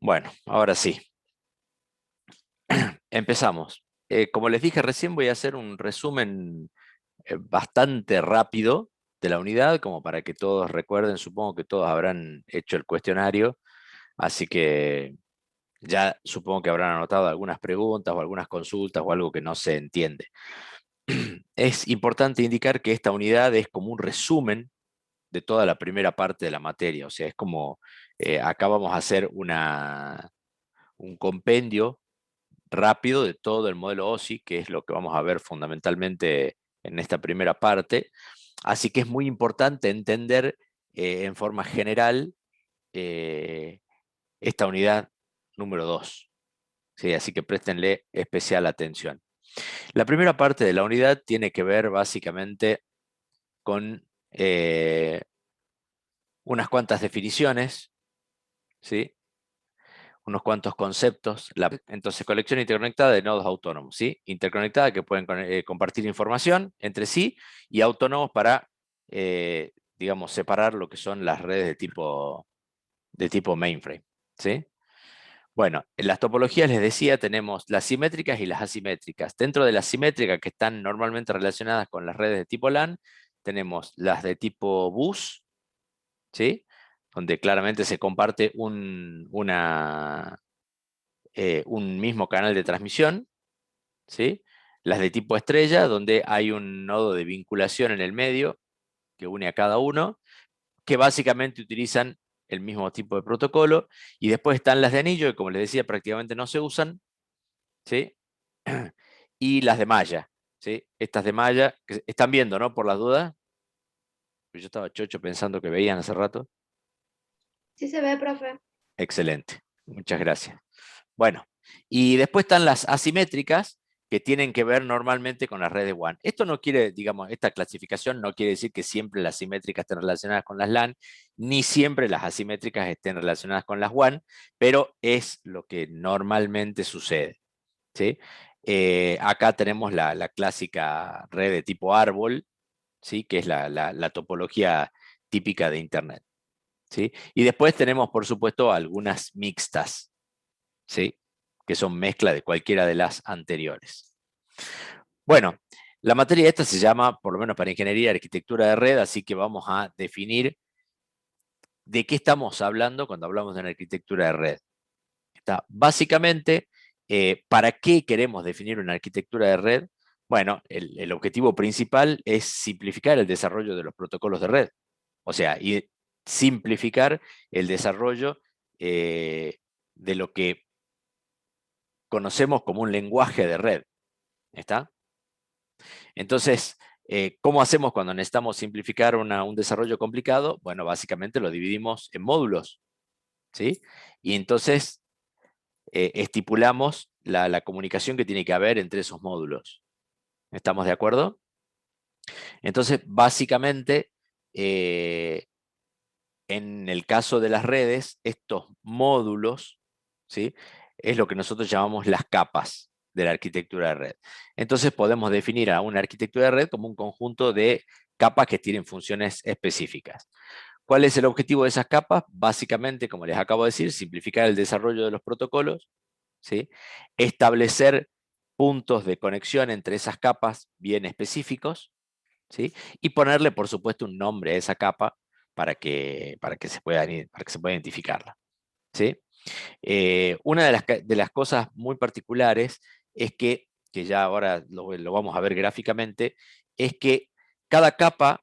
Bueno, ahora sí, empezamos. Como les dije recién, voy a hacer un resumen bastante rápido de la unidad, como para que todos recuerden, supongo que todos habrán hecho el cuestionario, así que ya supongo que habrán anotado algunas preguntas o algunas consultas o algo que no se entiende. Es importante indicar que esta unidad es como un resumen de toda la primera parte de la materia, o sea, es como, acá vamos a hacer un compendio rápido de todo el modelo OSI, que es lo que vamos a ver fundamentalmente en esta primera parte. Así que es muy importante entender en forma general eh, esta unidad número 2. ¿Sí? Así que préstenle especial atención. La primera parte de la unidad tiene que ver básicamente con unas cuantas definiciones, ¿sí? Unos cuantos conceptos. Entonces, colección interconectada de nodos autónomos, ¿sí? Interconectada que pueden compartir información entre sí y autónomos para, digamos, separar lo que son las redes de tipo mainframe, ¿sí? Bueno, en las topologías les decía, tenemos las simétricas y las asimétricas. Dentro de las simétricas que están normalmente relacionadas con las redes de tipo LAN, tenemos las de tipo bus, ¿sí? Donde claramente se comparte un mismo canal de transmisión, ¿sí? Las de tipo estrella, donde hay un nodo de vinculación en el medio que une a cada uno, que básicamente utilizan el mismo tipo de protocolo, y después están las de anillo, que como les decía, prácticamente no se usan, ¿sí? Y las de malla, ¿sí? Estas de malla, que están viendo, ¿no? Por las dudas, yo estaba chocho pensando que veían hace rato. Sí se ve, profe. Excelente, muchas gracias. Bueno, y después están las asimétricas, que tienen que ver normalmente con las redes WAN. Esto no quiere, digamos, esta clasificación no quiere decir que siempre las simétricas estén relacionadas con las LAN, ni siempre las asimétricas estén relacionadas con las WAN, pero es lo que normalmente sucede, ¿sí? Acá tenemos la clásica red de tipo árbol, ¿sí? Que es la topología típica de Internet, ¿sí? Y después tenemos, por supuesto, algunas mixtas, ¿sí? Que son mezcla de cualquiera de las anteriores. Bueno, la materia esta se llama, por lo menos para ingeniería, arquitectura de red, así que vamos a definir de qué estamos hablando cuando hablamos de una arquitectura de red. Básicamente, ¿para qué queremos definir una arquitectura de red? Bueno, el objetivo principal es simplificar el desarrollo de los protocolos de red, o sea, y simplificar el desarrollo de lo que conocemos como un lenguaje de red. ¿Está? Entonces, ¿cómo hacemos cuando necesitamos simplificar un desarrollo complicado? Bueno, básicamente lo dividimos en módulos, ¿sí? Y entonces estipulamos la comunicación que tiene que haber entre esos módulos. ¿Estamos de acuerdo? Entonces, básicamente, eh, en el caso de las redes, estos módulos, ¿sí? Es lo que nosotros llamamos las capas de la arquitectura de red. Entonces podemos definir a una arquitectura de red como un conjunto de capas que tienen funciones específicas. ¿Cuál es el objetivo de esas capas? Básicamente, como les acabo de decir, simplificar el desarrollo de los protocolos, ¿sí? Establecer puntos de conexión entre esas capas bien específicos, ¿sí? Y ponerle, por supuesto, un nombre a esa capa para que se pueda identificarla, ¿sí? Una de las cosas muy particulares es que ya ahora lo vamos a ver gráficamente, es que cada capa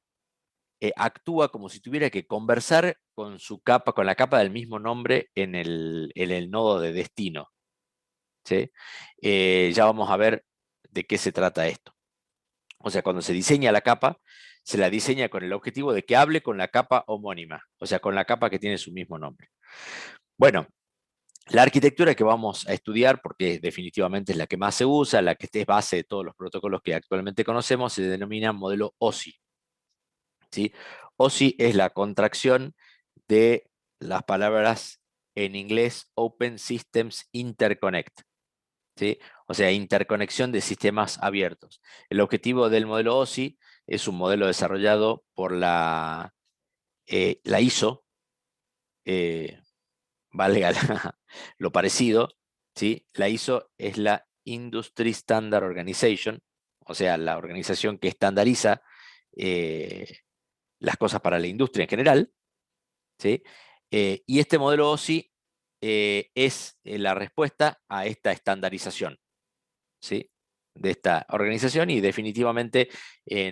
actúa como si tuviera que conversar con su capa, con la capa del mismo nombre en el nodo de destino, ¿sí? Ya vamos a ver de qué se trata esto. O sea, cuando se diseña la capa, se la diseña con el objetivo de que hable con la capa homónima, o sea, con la capa que tiene su mismo nombre. Bueno, la arquitectura que vamos a estudiar, porque definitivamente es la que más se usa, la que es base de todos los protocolos que actualmente conocemos, se denomina modelo OSI, ¿sí? OSI es la contracción de las palabras en inglés Open Systems Interconnect, ¿sí? O sea, interconexión de sistemas abiertos. El objetivo del modelo OSI es un modelo desarrollado por la ISO, valga lo parecido, ¿sí? La ISO es la Industry Standard Organization, o sea, la organización que estandariza las cosas para la industria en general, ¿sí? Y este modelo OSI es la respuesta a esta estandarización, ¿sí? De esta organización, y definitivamente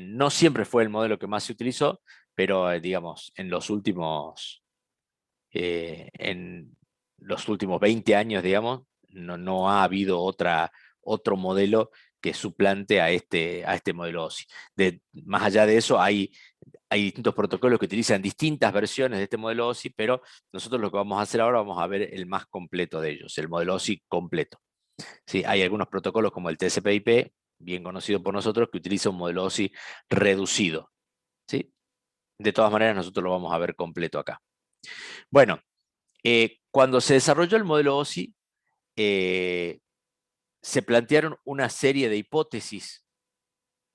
no siempre fue el modelo que más se utilizó, pero digamos, en los últimos 20 años, digamos, no ha habido otro modelo que suplante a este modelo OSI. Más allá de eso, hay distintos protocolos que utilizan distintas versiones de este modelo OSI, pero nosotros lo que vamos a hacer ahora, vamos a ver el más completo de ellos, el modelo OSI completo. ¿Sí? Hay algunos protocolos como el TCP/IP, bien conocido por nosotros, que utiliza un modelo OSI reducido, ¿sí? De todas maneras, nosotros lo vamos a ver completo acá. Bueno, cuando se desarrolló el modelo OSI, se plantearon una serie de hipótesis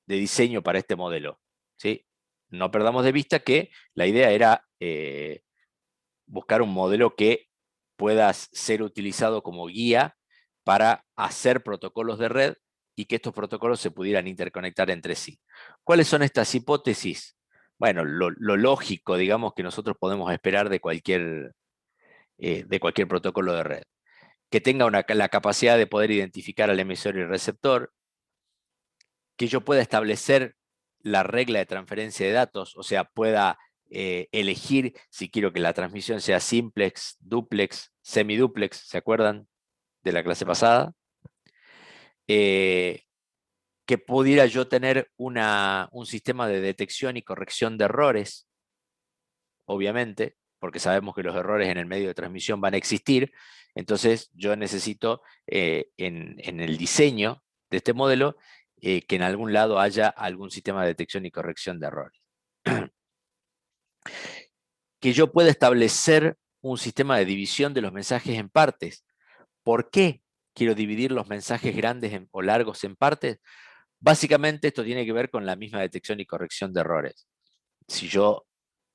de diseño para este modelo, ¿sí? No perdamos de vista que la idea era buscar un modelo que pueda ser utilizado como guía para hacer protocolos de red y que estos protocolos se pudieran interconectar entre sí. ¿Cuáles son estas hipótesis? Bueno, lo lógico, digamos, que nosotros podemos esperar de cualquier protocolo de red. Que tenga la capacidad de poder identificar al emisor y el receptor, que yo pueda establecer la regla de transferencia de datos, o sea, pueda elegir si quiero que la transmisión sea simplex, duplex, semiduplex, ¿se acuerdan de la clase pasada? Que pudiera yo tener un sistema de detección y corrección de errores, obviamente, porque sabemos que los errores en el medio de transmisión van a existir. Entonces yo necesito en el diseño de este modelo que en algún lado haya algún sistema de detección y corrección de errores. Que yo pueda establecer un sistema de división de los mensajes en partes. ¿Por qué quiero dividir los mensajes grandes o largos en partes? Básicamente esto tiene que ver con la misma detección y corrección de errores. Si yo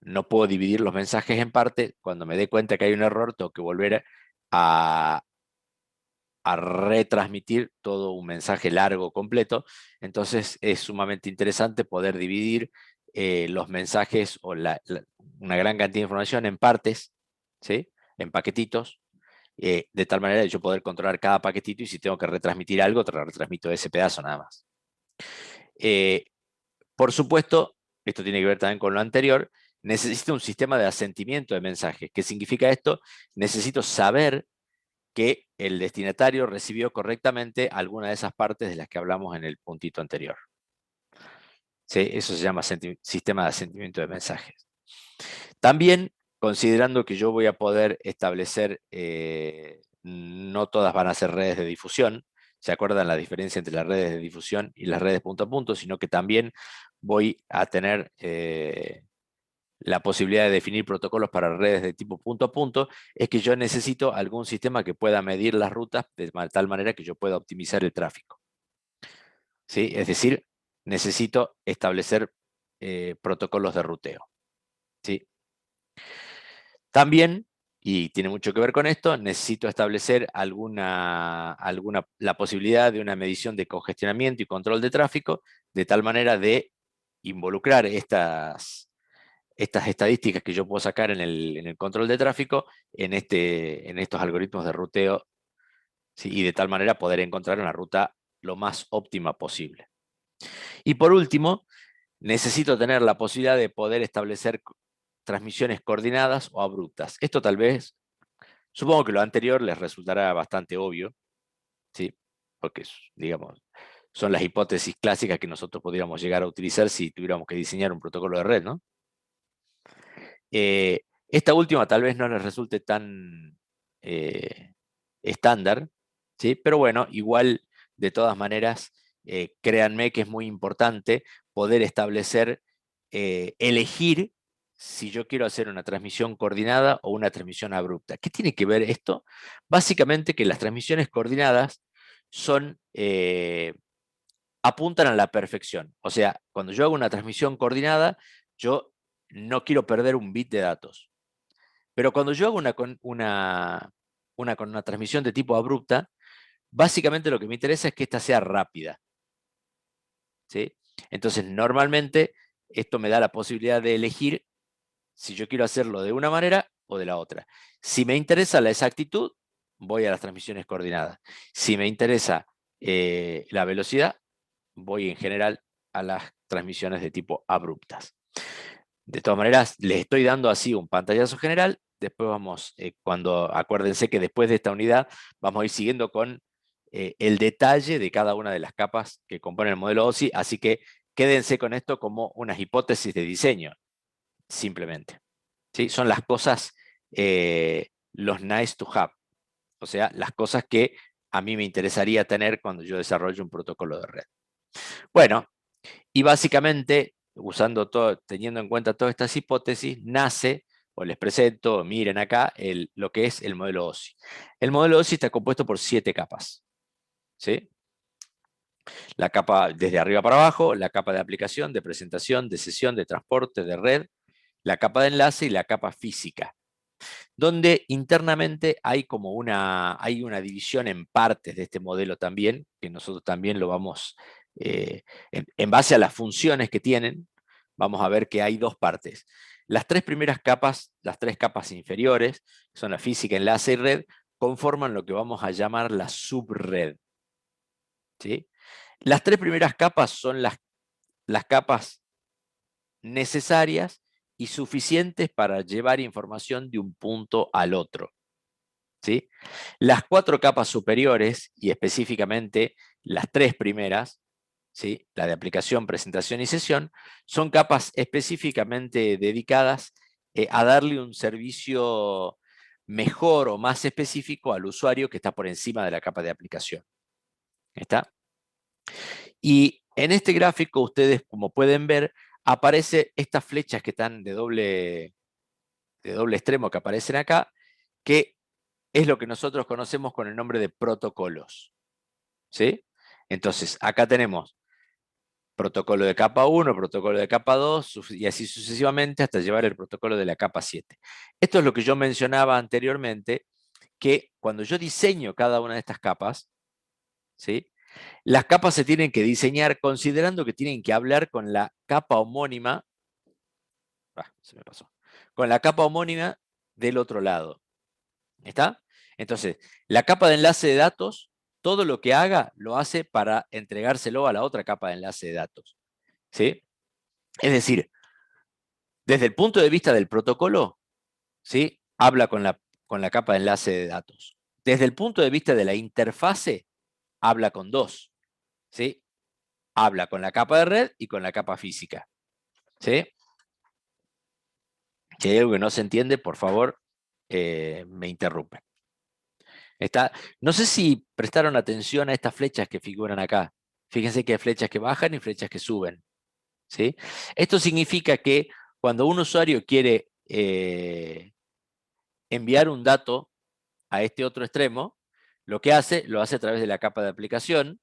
no puedo dividir los mensajes en partes, cuando me dé cuenta que hay un error, tengo que volver a, a retransmitir todo un mensaje largo completo. Entonces es sumamente interesante poder dividir los mensajes o una gran cantidad de información en partes, ¿sí? En paquetitos, de tal manera que yo poder controlar cada paquetito, y si tengo que retransmitir algo, retransmito ese pedazo nada más. Por supuesto, esto tiene que ver también con lo anterior, necesito un sistema de asentimiento de mensajes. ¿Qué significa esto? Necesito saber que el destinatario recibió correctamente alguna de esas partes de las que hablamos en el puntito anterior. ¿Sí? Eso se llama sistema de asentimiento de mensajes. También, considerando que yo voy a poder establecer, no todas van a ser redes de difusión, ¿se acuerdan la diferencia entre las redes de difusión y las redes punto a punto? Sino que también voy a tener la posibilidad de definir protocolos para redes de tipo punto a punto, es que yo necesito algún sistema que pueda medir las rutas de tal manera que yo pueda optimizar el tráfico. ¿Sí? Es decir, necesito establecer protocolos de ruteo. ¿Sí? También, y tiene mucho que ver con esto, necesito establecer la posibilidad de una medición de congestionamiento y control de tráfico, de tal manera de involucrar estas estadísticas que yo puedo sacar en el control de tráfico en estos algoritmos de ruteo, ¿sí? Y de tal manera poder encontrar una ruta lo más óptima posible. Y por último, necesito tener la posibilidad de poder establecer transmisiones coordinadas o abruptas. Esto tal vez, supongo que lo anterior les resultará bastante obvio, ¿sí? Porque, digamos, son las hipótesis clásicas que nosotros podríamos llegar a utilizar si tuviéramos que diseñar un protocolo de red, ¿no? Esta última tal vez no les resulte tan estándar, ¿sí? Pero bueno, igual, de todas maneras, créanme que es muy importante poder establecer, elegir si yo quiero hacer una transmisión coordinada o una transmisión abrupta. ¿Qué tiene que ver esto? Básicamente que las transmisiones coordinadas apuntan a la perfección. O sea, cuando yo hago una transmisión coordinada, yo no quiero perder un bit de datos. Pero cuando yo hago con una transmisión de tipo abrupta, básicamente lo que me interesa es que esta sea rápida, ¿sí? Entonces, normalmente esto me da la posibilidad de elegir si yo quiero hacerlo de una manera o de la otra. Si me interesa la exactitud, voy a las transmisiones coordinadas. Si me interesa la velocidad, voy en general a las transmisiones de tipo abruptas. De todas maneras, les estoy dando así un pantallazo general. Después vamos, acuérdense que después de esta unidad vamos a ir siguiendo con el detalle de cada una de las capas que componen el modelo OSI, así que quédense con esto como unas hipótesis de diseño, simplemente. ¿Sí? Son las cosas, los nice to have, o sea, las cosas que a mí me interesaría tener cuando yo desarrollo un protocolo de red. Bueno, y básicamente, teniendo en cuenta todas estas hipótesis, nace, o les presento, miren acá, lo que es el modelo OSI. El modelo OSI está compuesto por 7 capas. ¿Sí? La capa desde arriba para abajo, la capa de aplicación, de presentación, de sesión, de transporte, de red, la capa de enlace y la capa física, donde internamente hay hay una división en partes de este modelo también, que nosotros también lo vamos, en base a las funciones que tienen, vamos a ver que hay dos partes. Las tres primeras capas, las tres capas inferiores, que son la física, enlace y red, conforman lo que vamos a llamar la subred. ¿Sí? Las tres primeras capas son las capas necesarias y suficientes para llevar información de un punto al otro. ¿Sí? Las 4 capas superiores, y específicamente las 3 primeras, ¿sí? La de aplicación, presentación y sesión, son capas específicamente dedicadas a darle un servicio mejor o más específico al usuario que está por encima de la capa de aplicación. ¿Está? Y en este gráfico ustedes, como pueden ver, aparecen estas flechas que están de doble extremo que aparecen acá, que es lo que nosotros conocemos con el nombre de protocolos. ¿Sí? Entonces, acá tenemos protocolo de capa 1, protocolo de capa 2, y así sucesivamente hasta llevar el protocolo de la capa 7. Esto es lo que yo mencionaba anteriormente, que cuando yo diseño cada una de estas capas, ¿sí? Las capas se tienen que diseñar considerando que tienen que hablar con la capa homónima, se me pasó, con la capa homónima del otro lado. ¿Está? Entonces, la capa de enlace de datos, todo lo que haga, lo hace para entregárselo a la otra capa de enlace de datos. ¿Sí? Es decir, desde el punto de vista del protocolo, ¿sí? Habla con la capa de enlace de datos. Desde el punto de vista de la interfase, habla con dos. ¿Sí? Habla con la capa de red y con la capa física. ¿Sí? Si hay algo que no se entiende, por favor, me interrumpen. No sé si prestaron atención a estas flechas que figuran acá. Fíjense que hay flechas que bajan y flechas que suben. ¿Sí? Esto significa que cuando un usuario quiere enviar un dato a este otro extremo, lo que hace, lo hace a través de la capa de aplicación.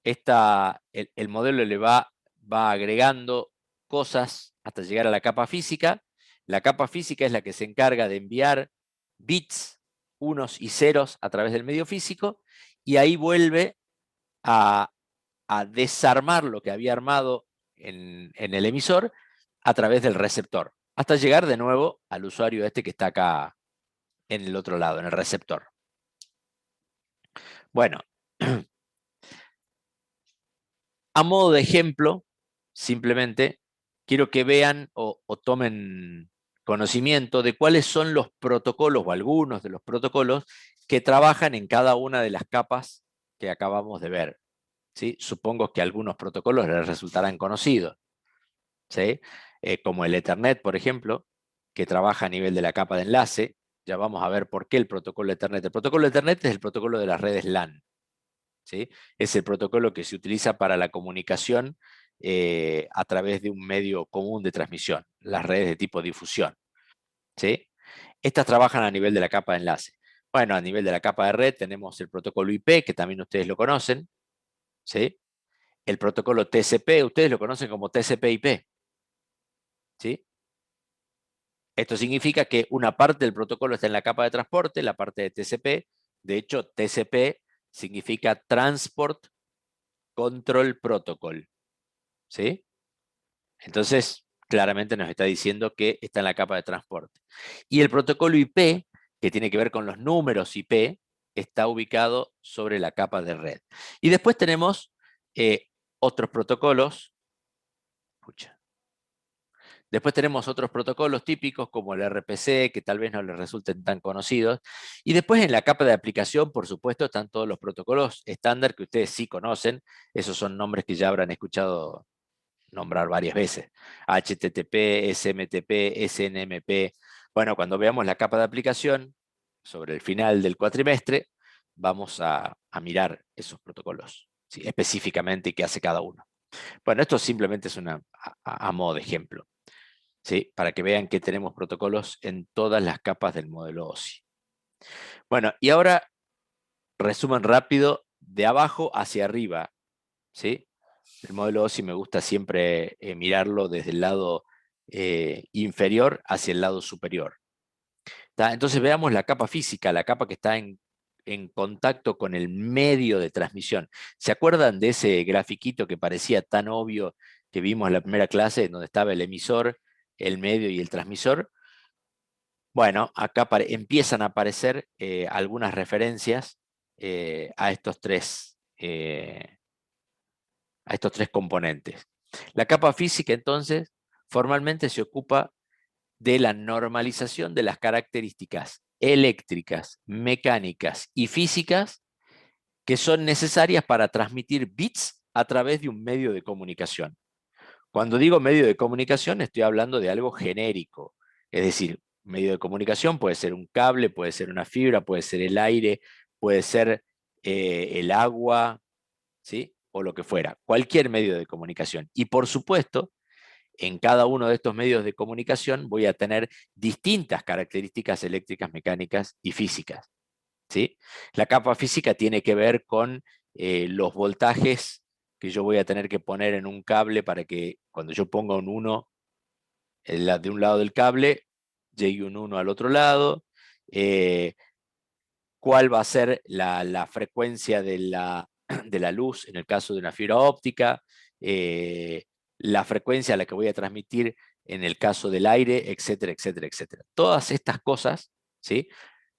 El modelo le va agregando cosas hasta llegar a la capa física. La capa física es la que se encarga de enviar bits, unos y ceros a través del medio físico, y ahí vuelve a, desarmar lo que había armado en el emisor a través del receptor, hasta llegar de nuevo al usuario este que está acá en el otro lado, en el receptor. Bueno, a modo de ejemplo, simplemente quiero que vean o tomen conocimiento de cuáles son los protocolos o algunos de los protocolos que trabajan en cada una de las capas que acabamos de ver. ¿Sí? Supongo que algunos protocolos les resultarán conocidos, ¿sí? Como el Ethernet, por ejemplo, que trabaja a nivel de la capa de enlace. Ya vamos a ver por qué el protocolo Ethernet. El protocolo Ethernet es el protocolo de las redes LAN. ¿Sí? Es el protocolo que se utiliza para la comunicación a través de un medio común de transmisión, las redes de tipo difusión. ¿Sí? Estas trabajan a nivel de la capa de enlace. Bueno, a nivel de la capa de red tenemos el protocolo IP, que también ustedes lo conocen. ¿Sí? El protocolo TCP, ustedes lo conocen como TCP/IP. ¿Sí? Esto significa que una parte del protocolo está en la capa de transporte, la parte de TCP. De hecho, TCP significa Transport Control Protocol. ¿Sí? Entonces, claramente nos está diciendo que está en la capa de transporte. Y el protocolo IP, que tiene que ver con los números IP, está ubicado sobre la capa de red. Y después tenemos otros protocolos. Escucha. Después tenemos otros protocolos típicos como el RPC, que tal vez no les resulten tan conocidos. Y después en la capa de aplicación, por supuesto, están todos los protocolos estándar que ustedes sí conocen. Esos son nombres que ya habrán escuchado nombrar varias veces. HTTP, SMTP, SNMP. Bueno, cuando veamos la capa de aplicación, sobre el final del cuatrimestre, vamos a mirar esos protocolos, ¿sí? Específicamente qué hace cada uno. Bueno, esto simplemente es a modo de ejemplo, ¿sí? Para que vean que tenemos protocolos en todas las capas del modelo OSI. Bueno, y ahora resumen rápido de abajo hacia arriba, ¿sí? El modelo OSI me gusta siempre mirarlo desde el lado inferior hacia el lado superior. ¿Tá? Entonces veamos la capa física, la capa que está en contacto con el medio de transmisión. ¿Se acuerdan de ese grafiquito que parecía tan obvio que vimos en la primera clase, donde estaba el emisor, el medio y el transmisor? Bueno, acá empiezan a aparecer algunas referencias a estos tres componentes. La capa física, entonces, formalmente se ocupa de la normalización de las características eléctricas, mecánicas y físicas que son necesarias para transmitir bits a través de un medio de comunicación. Cuando digo medio de comunicación, estoy hablando de algo genérico. Es decir, medio de comunicación puede ser un cable, puede ser una fibra, puede ser el aire, puede ser el agua, ¿sí? O lo que fuera. Cualquier medio de comunicación. Y por supuesto, en cada uno de estos medios de comunicación voy a tener distintas características eléctricas, mecánicas y físicas, ¿sí? La capa física tiene que ver con los voltajes que yo voy a tener que poner en un cable para que cuando yo ponga un 1 de un lado del cable, llegue un 1 al otro lado, cuál va a ser la frecuencia de la luz en el caso de una fibra óptica, la frecuencia a la que voy a transmitir en el caso del aire, etcétera, etcétera, etcétera. Todas estas cosas, ¿sí?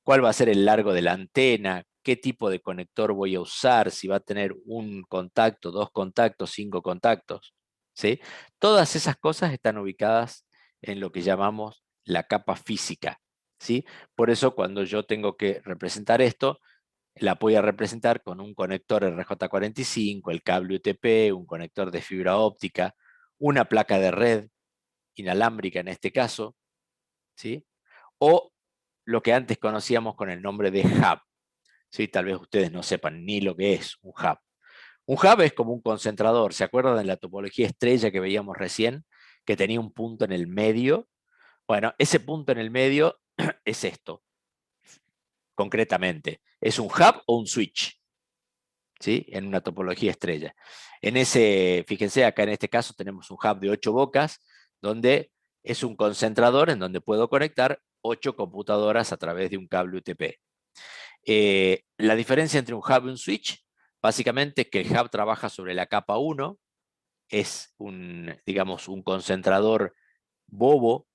¿Cuál va a ser el largo de la antena? ¿Qué tipo de conector voy a usar? Si va a tener un contacto, dos contactos, cinco contactos, ¿sí? Todas esas cosas están ubicadas en lo que llamamos la capa física, ¿sí? Por eso cuando yo tengo que representar esto, la voy a representar con un conector RJ45, el cable UTP, un conector de fibra óptica, una placa de red inalámbrica en este caso, ¿sí? O lo que antes conocíamos con el nombre de hub. ¿Sí? Tal vez ustedes no sepan ni lo que es un hub. Un hub es como un concentrador. ¿Se acuerdan de la topología estrella que veíamos recién? Que tenía un punto en el medio. Bueno, ese punto en el medio es esto, concretamente. ¿Es un hub o un switch? ¿Sí? En una topología estrella. Fíjense, acá en este caso tenemos un hub de 8 bocas, donde es un concentrador en donde puedo conectar 8 computadoras a través de un cable UTP. La diferencia entre un hub y un switch, básicamente es que el hub trabaja sobre la capa 1, es digamos, un concentrador bobo,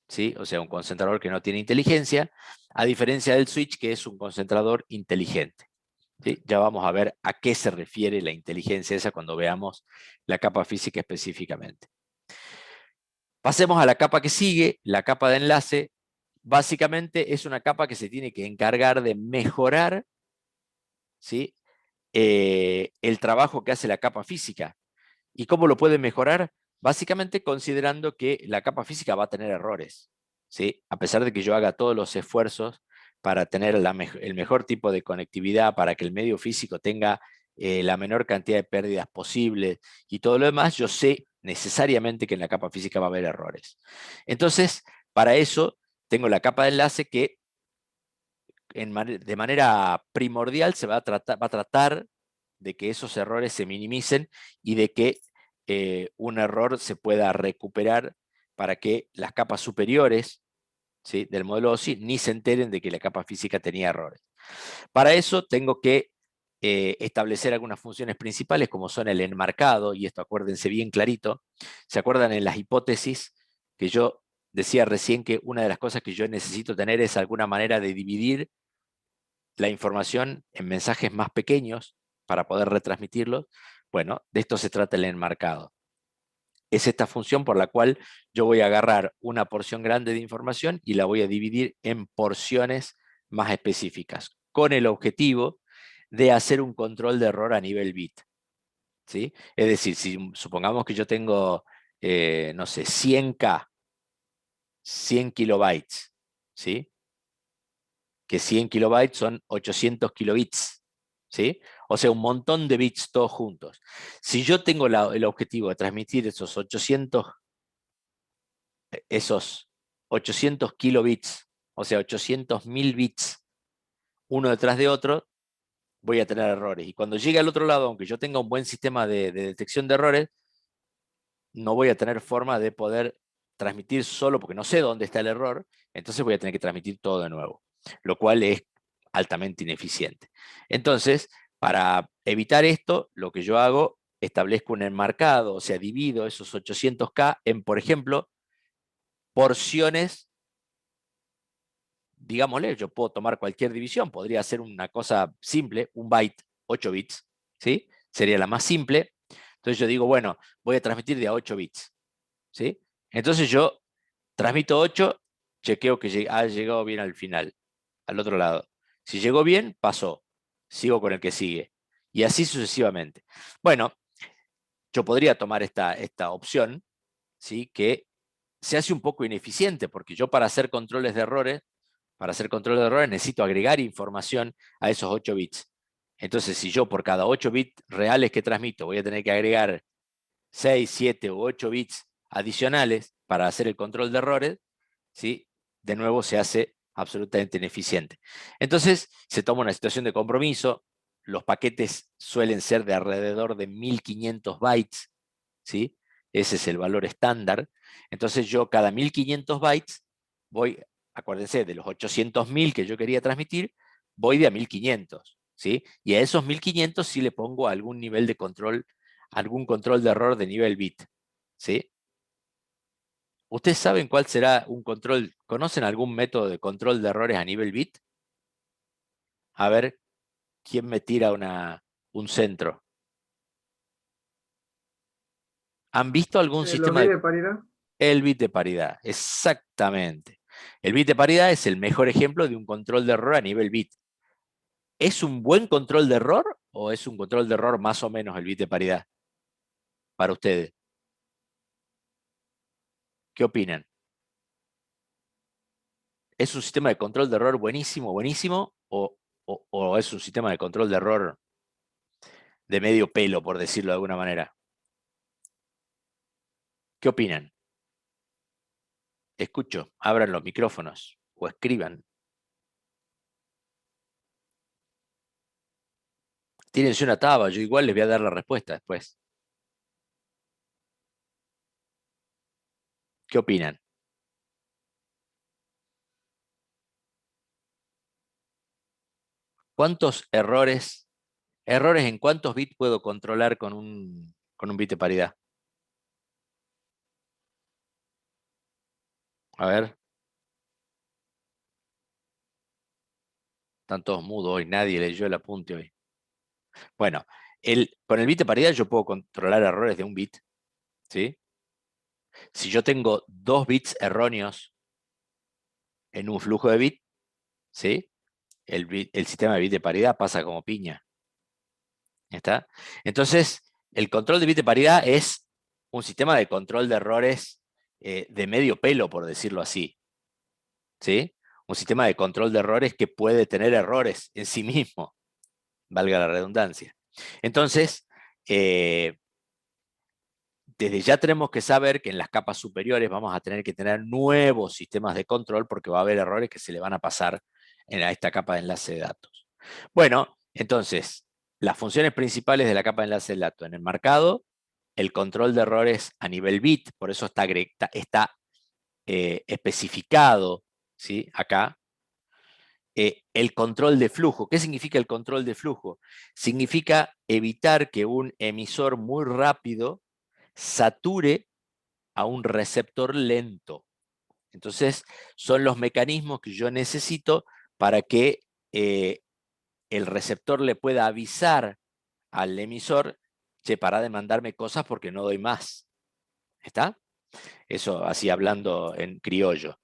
¿sí? O sea, un concentrador que no tiene inteligencia, a diferencia del switch, que es un concentrador inteligente. ¿Sí? Ya vamos a ver a qué se refiere la inteligencia esa cuando veamos la capa física específicamente. Pasemos a la capa que sigue, la capa de enlace. Básicamente es una capa que se tiene que encargar de mejorar, ¿sí? El trabajo que hace la capa física. ¿Y cómo lo puede mejorar? Básicamente considerando que la capa física va a tener errores, ¿sí? A pesar de que yo haga todos los esfuerzos para tener el mejor tipo de conectividad, para que el medio físico tenga la menor cantidad de pérdidas posible y todo lo demás, yo sé necesariamente que en la capa física va a haber errores. Entonces, para eso tengo la capa de enlace que de manera primordial va a tratar de que esos errores se minimicen y de que un error se pueda recuperar para que las capas superiores, ¿sí?, del modelo OSI ni se enteren de que la capa física tenía errores. Para eso tengo que establecer algunas funciones principales, como son el enmarcado, y esto acuérdense bien clarito. ¿Se acuerdan en las hipótesis que yo decía recién que una de las cosas que yo necesito tener es alguna manera de dividir la información en mensajes más pequeños para poder retransmitirlos? Bueno, de esto se trata el enmarcado. Es esta función por la cual yo voy a agarrar una porción grande de información y la voy a dividir en porciones más específicas, con el objetivo de hacer un control de error a nivel bit, ¿sí? Es decir, si supongamos que yo tengo, no sé, 100K, 100 kilobytes, ¿sí?, que 100 kilobytes son 800 kilobits, ¿sí? O sea, un montón de bits todos juntos. Si yo tengo el objetivo de transmitir esos 800 kilobits, o sea, 800.000 bits, uno detrás de otro, voy a tener errores. Y cuando llegue al otro lado, aunque yo tenga un buen sistema de detección de errores, no voy a tener forma de poder transmitir solo porque no sé dónde está el error, entonces voy a tener que transmitir todo de nuevo, lo cual es altamente ineficiente. Entonces, para evitar esto, lo que yo hago, establezco un enmarcado, o sea, divido esos 800K en, por ejemplo, porciones, digámosle, yo puedo tomar cualquier división, podría ser una cosa simple, un byte, 8 bits, ¿sí? Sería la más simple. Entonces yo digo, bueno, voy a transmitir de a 8 bits, ¿sí? Entonces yo transmito 8, chequeo que ha llegado bien al final, al otro lado. Si llegó bien, pasó. Sigo con el que sigue. Y así sucesivamente. Bueno, yo podría tomar esta opción, ¿sí?, que se hace un poco ineficiente, porque yo para hacer controles de errores, necesito agregar información a esos 8 bits. Entonces, si yo por cada 8 bits reales que transmito voy a tener que agregar 6, 7 u 8 bits adicionales para hacer el control de errores, ¿sí?, de nuevo se hace absolutamente ineficiente. Entonces, se toma una situación de compromiso. Los paquetes suelen ser de alrededor de 1500 bytes, ¿sí? Ese es el valor estándar. Entonces yo cada 1500 bytes voy, acuérdense, de los 800.000 que yo quería transmitir, voy de a 1500, ¿sí? Y a esos 1500 sí le pongo algún nivel de control, algún control de error de nivel bit, ¿sí? ¿Ustedes saben cuál será un control? ¿Conocen algún método de control de errores a nivel bit? A ver, ¿quién me tira un centro? ¿Han visto algún Los sistema bits de... de paridad. El bit de paridad, exactamente. El bit de paridad es el mejor ejemplo de un control de error a nivel bit. ¿Es un buen control de error o es un control de error más o menos el bit de paridad para ustedes? ¿Qué opinan? ¿Es un sistema de control de error buenísimo, buenísimo, o es un sistema de control de error de medio pelo, por decirlo de alguna manera? ¿Qué opinan? Escucho, abran los micrófonos o escriban. Tírense una taba, yo igual les voy a dar la respuesta después. ¿Qué opinan? ¿Cuántos errores en cuántos bits puedo controlar con un bit de paridad? A ver, están todos mudos hoy, nadie leyó el apunte hoy. Bueno, con el bit de paridad yo puedo controlar errores de un bit, ¿sí? Si yo tengo 2 bits erróneos en un flujo de bit, ¿sí?, el sistema de bit de paridad pasa como piña. ¿Está? Entonces, el control de bit de paridad es un sistema de control de errores de medio pelo, por decirlo así, ¿sí? Un sistema de control de errores que puede tener errores en sí mismo, valga la redundancia. Entonces, desde ya tenemos que saber que en las capas superiores vamos a tener que tener nuevos sistemas de control porque va a haber errores que se le van a pasar a esta capa de enlace de datos. Bueno, entonces, las funciones principales de la capa de enlace de datos en el marcado, el control de errores a nivel bit, por eso está especificado, ¿sí? Acá, el control de flujo. ¿Qué significa el control de flujo? Significa evitar que un emisor muy rápido sature a un receptor lento. Entonces, son los mecanismos que yo necesito para que el receptor le pueda avisar al emisor, che, pará de mandarme cosas porque no doy más. ¿Está? Eso así hablando en criollo.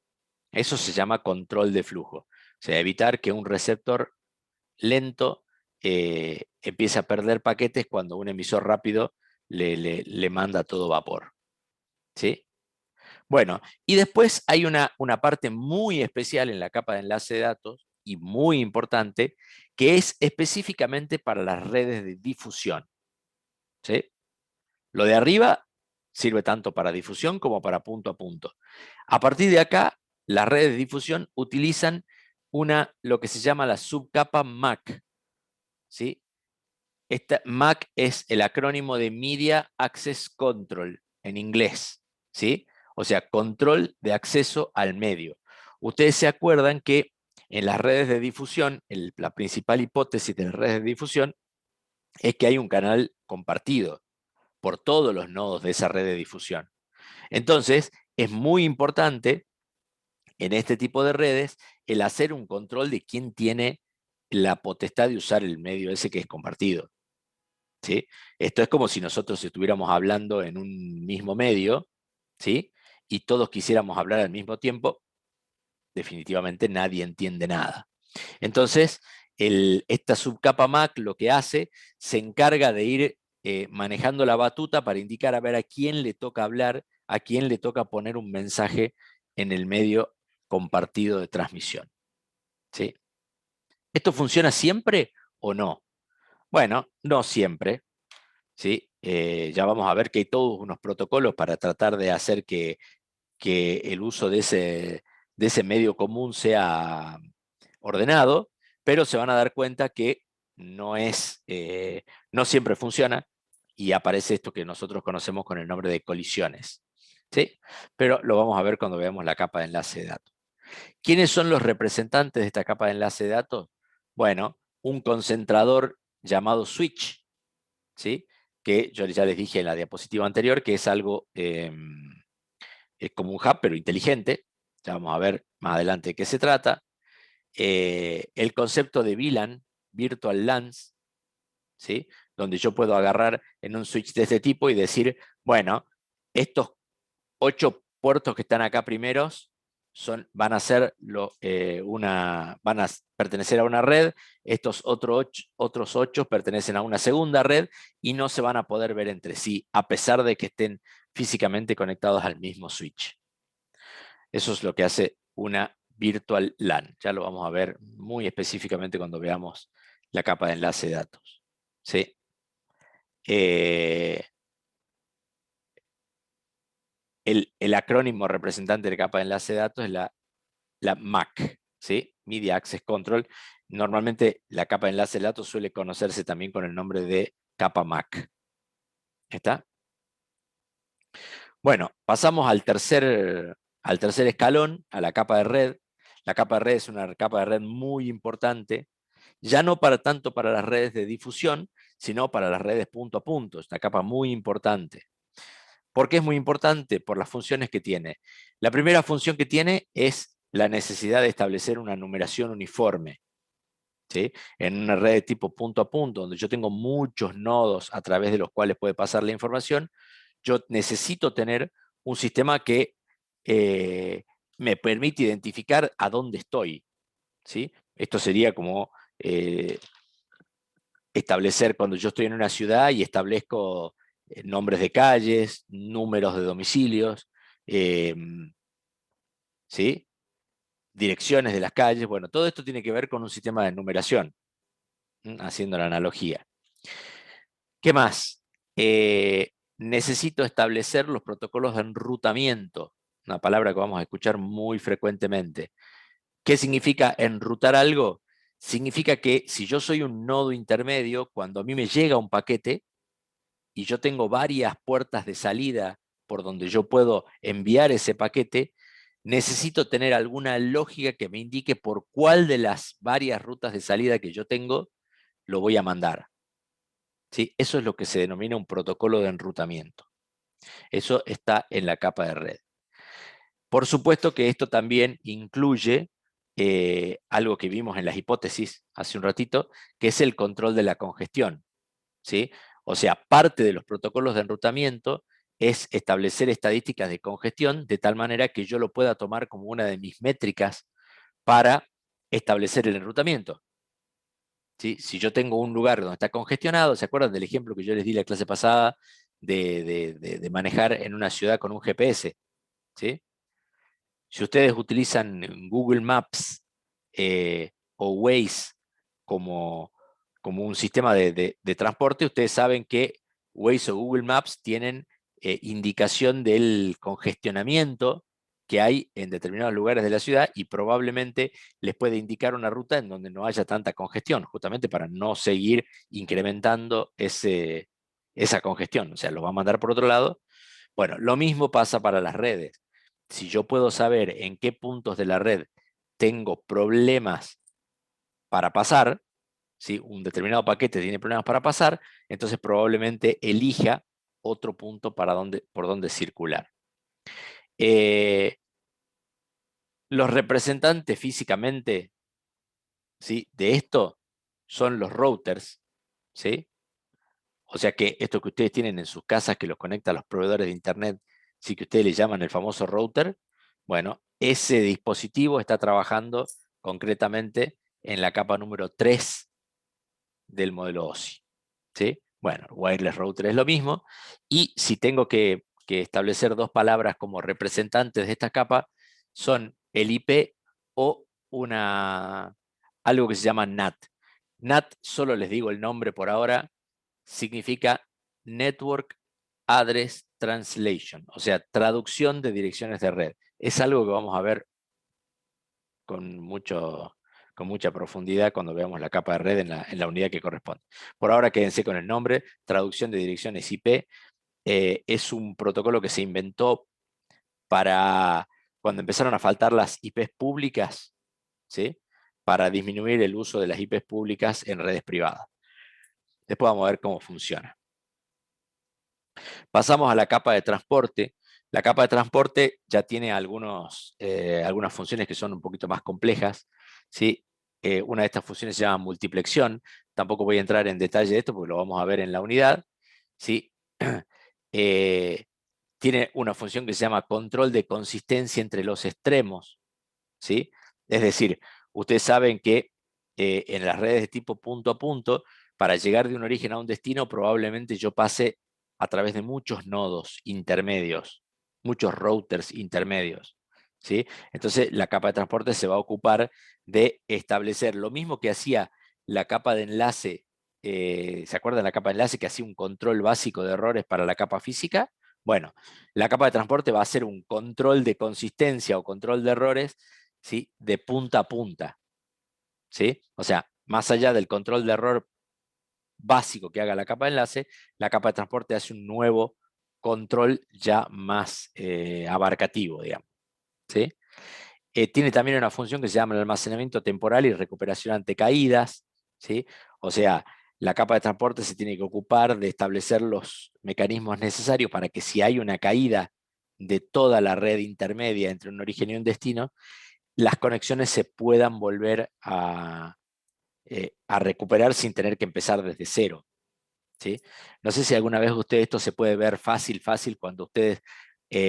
Eso se llama control de flujo. O sea, evitar que un receptor lento empiece a perder paquetes cuando un emisor rápido le manda a todo vapor. ¿Sí? Bueno, y después hay una parte muy especial en la capa de enlace de datos y muy importante, que es específicamente para las redes de difusión. ¿Sí? Lo de arriba sirve tanto para difusión como para punto a punto. A partir de acá, las redes de difusión utilizan lo que se llama la subcapa MAC. ¿Sí? Esta MAC es el acrónimo de Media Access Control en inglés. ¿Sí? O sea, control de acceso al medio. Ustedes se acuerdan que en las redes de difusión, la principal hipótesis de las redes de difusión es que hay un canal compartido por todos los nodos de esa red de difusión. Entonces, es muy importante en este tipo de redes el hacer un control de quién tiene la potestad de usar el medio ese que es compartido. ¿Sí? Esto es como si nosotros estuviéramos hablando en un mismo medio, ¿sí? Y todos quisiéramos hablar al mismo tiempo, definitivamente nadie entiende nada. Entonces, esta subcapa MAC lo que hace, se encarga de ir manejando la batuta para indicar a ver a quién le toca hablar, a quién le toca poner un mensaje en el medio compartido de transmisión. ¿Sí? ¿Esto funciona siempre o no? Bueno, no siempre. ¿Sí? Ya vamos a ver que hay todos unos protocolos para tratar de hacer que el uso de ese medio común sea ordenado, pero se van a dar cuenta que no siempre funciona y aparece esto que nosotros conocemos con el nombre de colisiones. ¿Sí? Pero lo vamos a ver cuando veamos la capa de enlace de datos. ¿Quiénes son los representantes de esta capa de enlace de datos? Bueno, un concentrador llamado switch, ¿sí? Que yo ya les dije en la diapositiva anterior que es algo es como un hub, pero inteligente. Ya vamos a ver más adelante de qué se trata. El concepto de VLAN, Virtual LANs, ¿sí? Donde yo puedo agarrar en un switch de este tipo y decir, bueno, estos 8 puertos que están acá primeros van a pertenecer a una red, estos otros 8 pertenecen a una segunda red y no se van a poder ver entre sí, a pesar de que estén físicamente conectados al mismo switch. Eso es lo que hace una Virtual LAN. Ya lo vamos a ver muy específicamente cuando veamos la capa de enlace de datos. ¿Sí? El acrónimo representante de la capa de enlace de datos es la MAC, ¿sí? Media Access Control. Normalmente la capa de enlace de datos suele conocerse también con el nombre de capa MAC. ¿Está? Bueno, pasamos al tercer escalón, a la capa de red. La capa de red es una capa de red muy importante, ya no tanto para las redes de difusión, sino para las redes punto a punto. Es una capa muy importante. ¿Por qué es muy importante? Por las funciones que tiene. La primera función que tiene es la necesidad de establecer una numeración uniforme. ¿Sí? En una red de tipo punto a punto, donde yo tengo muchos nodos a través de los cuales puede pasar la información, yo necesito tener un sistema que me permite identificar a dónde estoy. ¿Sí? Esto sería como establecer cuando yo estoy en una ciudad y establezco nombres de calles, números de domicilios, ¿sí? Direcciones de las calles. Bueno, todo esto tiene que ver con un sistema de numeración, haciendo la analogía. ¿Qué más? Necesito establecer los protocolos de enrutamiento, una palabra que vamos a escuchar muy frecuentemente. ¿Qué significa enrutar algo? Significa que si yo soy un nodo intermedio, cuando a mí me llega un paquete y yo tengo varias puertas de salida por donde yo puedo enviar ese paquete, necesito tener alguna lógica que me indique por cuál de las varias rutas de salida que yo tengo lo voy a mandar. ¿Sí? Eso es lo que se denomina un protocolo de enrutamiento. Eso está en la capa de red. Por supuesto que esto también incluye algo que vimos en las hipótesis hace un ratito, que es el control de la congestión, ¿sí? O sea, parte de los protocolos de enrutamiento es establecer estadísticas de congestión de tal manera que yo lo pueda tomar como una de mis métricas para establecer el enrutamiento. ¿Sí? Si yo tengo un lugar donde está congestionado, ¿se acuerdan del ejemplo que yo les di la clase pasada de manejar en una ciudad con un GPS? ¿Sí? Si ustedes utilizan Google Maps o Waze como, como un sistema de transporte, ustedes saben que Waze o Google Maps tienen indicación del congestionamiento que hay en determinados lugares de la ciudad y probablemente les puede indicar una ruta en donde no haya tanta congestión, justamente para no seguir incrementando esa congestión. O sea, lo va a mandar por otro lado. Bueno, lo mismo pasa para las redes. Si yo puedo saber en qué puntos de la red tengo problemas para pasar, si un determinado paquete tiene problemas para pasar, entonces probablemente elija otro punto por donde circular. Los representantes físicamente, ¿sí?, de esto son los routers, ¿sí? O sea que esto que ustedes tienen en sus casas que los conecta a los proveedores de internet, sí, que ustedes le llaman el famoso router, bueno, ese dispositivo está trabajando concretamente en la capa número 3 del modelo OSI, ¿sí? Bueno, wireless router es lo mismo, y si tengo que establecer dos palabras como representantes de esta capa, son el IP o algo que se llama NAT. NAT, solo les digo el nombre por ahora, significa Network Address Translation, o sea, traducción de direcciones de red. Es algo que vamos a ver con mucha profundidad cuando veamos la capa de red en la unidad que corresponde. Por ahora quédense con el nombre, traducción de direcciones IP. Es un protocolo que se inventó para cuando empezaron a faltar las IPs públicas, ¿sí?, para disminuir el uso de las IPs públicas en redes privadas. Después vamos a ver cómo funciona. Pasamos a la capa de transporte. La capa de transporte ya tiene algunas funciones que son un poquito más complejas, ¿sí? Una de estas funciones se llama multiplexión. Tampoco voy a entrar en detalle de esto porque lo vamos a ver en la unidad, ¿sí? Tiene una función que se llama control de consistencia entre los extremos, ¿sí? Es decir, ustedes saben que en las redes de tipo punto a punto, para llegar de un origen a un destino, probablemente yo pase a través de muchos nodos intermedios, muchos routers intermedios, ¿sí? Entonces, la capa de transporte se va a ocupar de establecer lo mismo que hacía la capa de enlace. ¿Se acuerdan la capa de enlace que hacía un control básico de errores para la capa física? Bueno, la capa de transporte va a hacer un control de consistencia o control de errores, ¿sí?, de punta a punta, ¿sí? O sea, más allá del control de error básico que haga la capa de enlace, la capa de transporte hace un nuevo control ya más abarcativo, digamos, ¿sí? Tiene también una función que se llama el almacenamiento temporal y recuperación ante caídas, ¿sí? O sea, la capa de transporte se tiene que ocupar de establecer los mecanismos necesarios para que si hay una caída de toda la red intermedia entre un origen y un destino, las conexiones se puedan volver a recuperar sin tener que empezar desde cero, ¿sí? No sé si alguna vez ustedes esto se puede ver fácil cuando ustedes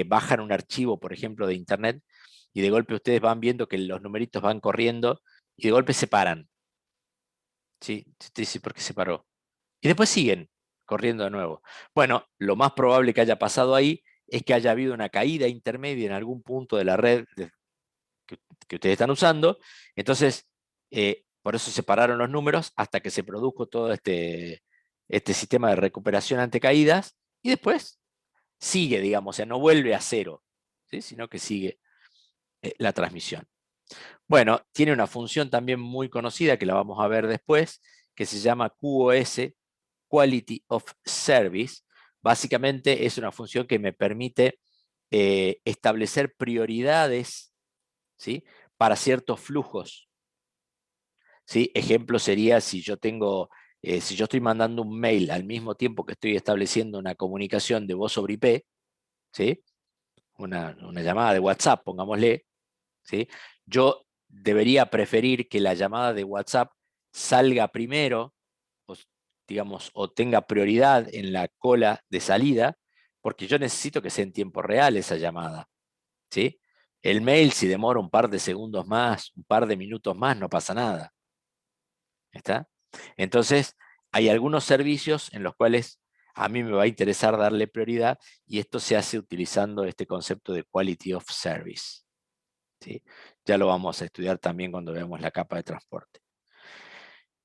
bajan un archivo, por ejemplo, de internet, y de golpe ustedes van viendo que los numeritos van corriendo y de golpe se paran, ¿sí? Usted dice, ¿por qué se paró? Y después siguen corriendo de nuevo. Bueno, lo más probable que haya pasado ahí es que haya habido una caída intermedia en algún punto de la red que ustedes están usando. Entonces, por eso se pararon los números hasta que se produjo todo este sistema de recuperación ante caídas y después sigue, digamos, o sea, no vuelve a cero, ¿sí?, sino que sigue la transmisión. Bueno, tiene una función también muy conocida que la vamos a ver después, que se llama QoS, Quality of Service. Básicamente es una función que me permite establecer prioridades, ¿sí?, para ciertos flujos. ¿Sí? Ejemplo sería si yo estoy mandando un mail al mismo tiempo que estoy estableciendo una comunicación de voz sobre IP, ¿sí?, una llamada de WhatsApp, pongámosle, ¿sí?, yo debería preferir que la llamada de WhatsApp salga primero, digamos, o tenga prioridad en la cola de salida, porque yo necesito que sea en tiempo real esa llamada, ¿sí? El mail, si demora un par de segundos más, un par de minutos más, no pasa nada. ¿Está? Entonces, hay algunos servicios en los cuales a mí me va a interesar darle prioridad, y esto se hace utilizando este concepto de Quality of Service, ¿sí? Ya lo vamos a estudiar también cuando veamos la capa de transporte.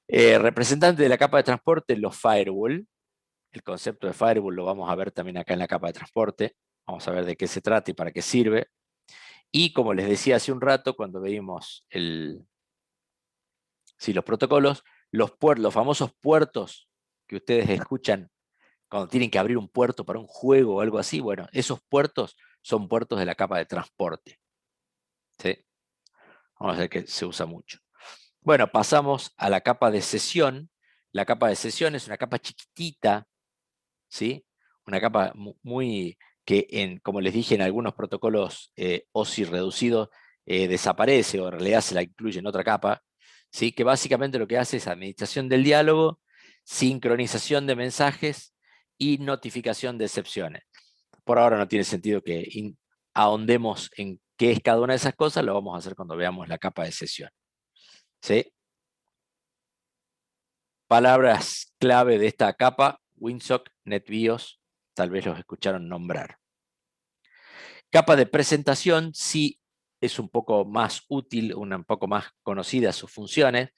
Representante de la capa de transporte, los firewall. El concepto de firewall lo vamos a ver también acá en la capa de transporte. Vamos a ver de qué se trata y para qué sirve. Y como les decía hace un rato, cuando veíamos los protocolos, los famosos puertos que ustedes escuchan cuando tienen que abrir un puerto para un juego o algo así, bueno, esos puertos son puertos de la capa de transporte, ¿sí? Vamos a ver que se usa mucho. Bueno, pasamos a la capa de sesión. La capa de sesión es una capa chiquitita, ¿sí? Una capa muy que, como les dije, en algunos protocolos OSI reducidos desaparece, o en realidad se la incluye en otra capa, ¿sí?, que básicamente lo que hace es administración del diálogo, sincronización de mensajes y notificación de excepciones. Por ahora no tiene sentido que ahondemos en qué es cada una de esas cosas, lo vamos a hacer cuando veamos la capa de sesión, ¿sí? Palabras clave de esta capa: Windsock, NetBIOS, tal vez los escucharon nombrar. Capa de presentación sí es un poco más útil, un poco más conocida sus funciones.